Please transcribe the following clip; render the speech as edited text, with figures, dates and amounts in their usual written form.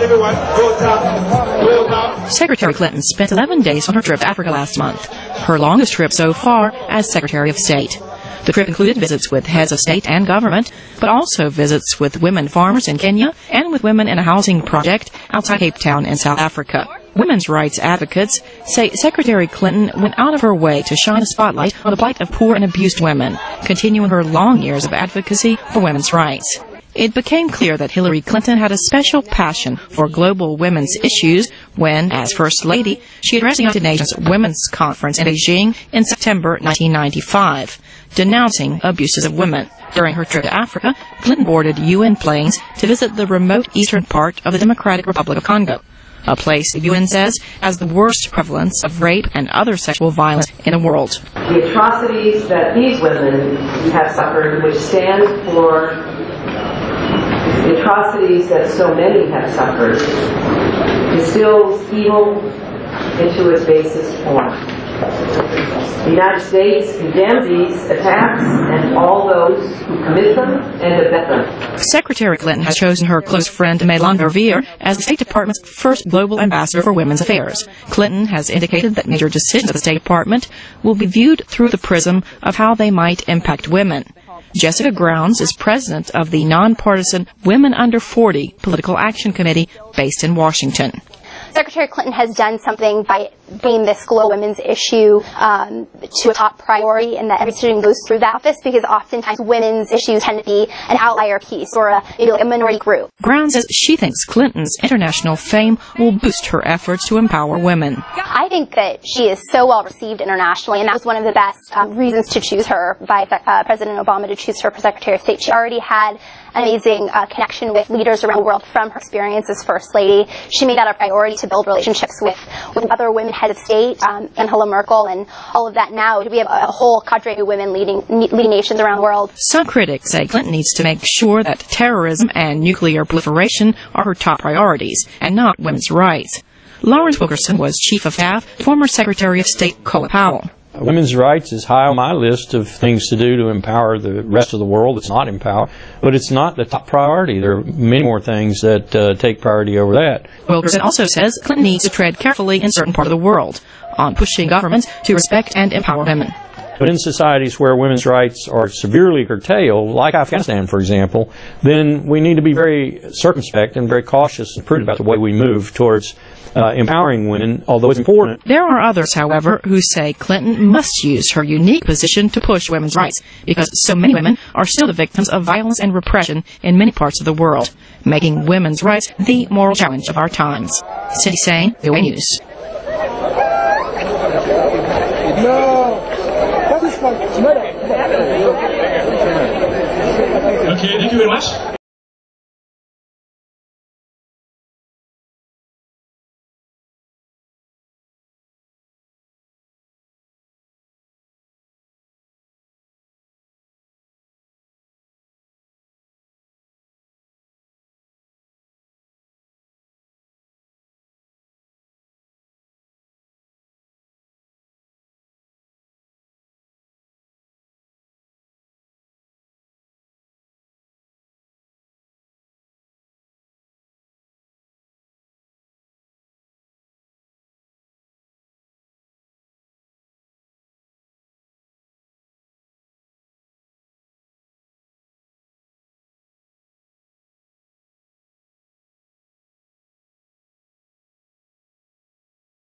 everyone, go down. Secretary Clinton spent 11 days on her trip to Africa last month, her longest trip so far as Secretary of State. The trip included visits with heads of state and government, but also visits with women farmers in Kenya and with women in a housing project outside Cape Town in South Africa. Women's rights advocates say Secretary Clinton went out of her way to shine a spotlight on the plight of poor and abused women, continuing her long years of advocacy for women's rights. It became clear that Hillary Clinton had a special passion for global women's issues when, as First Lady, she addressed the United Nations Women's Conference in Beijing in September 1995, denouncing abuses of women. During her trip to Africa, Clinton boarded UN planes to visit the remote eastern part of the Democratic Republic of Congo, a place the UN says has the worst prevalence of rape and other sexual violence in the world. The atrocities that these women have suffered, which stand for the atrocities that so many have suffered, distills evil into its basest form. The United States condemns these attacks and all those who commit them and abet them. Secretary Clinton has chosen her close friend Melanie Verveer as the State Department's first global ambassador for women's affairs. Clinton has indicated that major decisions of the State Department will be viewed through the prism of how they might impact women. Jessica Grounds is president of the nonpartisan Women Under 40 Political Action Committee based in Washington. Secretary Clinton has done something by bringing this global women's issue to a top priority, and that every decision goes through that office, because oftentimes women's issues tend to be an outlier piece or a minority group. Grounds says she thinks Clinton's international fame will boost her efforts to empower women. I think that she is so well received internationally, and that was one of the best reasons to choose her by President Obama, to choose her for Secretary of State. She already had an amazing connection with leaders around the world from her experience as First Lady. She made that a priority to build relationships with other women heads of state, Angela Merkel, and all of that. Now we have a whole cadre of women leading nations around the world. Some critics say Clinton needs to make sure that terrorism and nuclear proliferation are her top priorities, and not women's rights. Lawrence Wilkerson was Chief of Staff to former Secretary of State Colin Powell. Women's rights is high on my list of things to do to empower the rest of the world that's not empowered, but it's not the top priority. There are many more things that take priority over that. Wilkerson also says Clinton needs to tread carefully in certain part of the world on pushing governments to respect and empower women. But in societies where women's rights are severely curtailed, like Afghanistan, for example, then we need to be very circumspect and very cautious and prudent about the way we move towards empowering women, although it's important. There are others, however, who say Clinton must use her unique position to push women's rights, because so many women are still the victims of violence and repression in many parts of the world, making women's rights the moral challenge of our times. Saine, VOA News. Okay, thank you very much.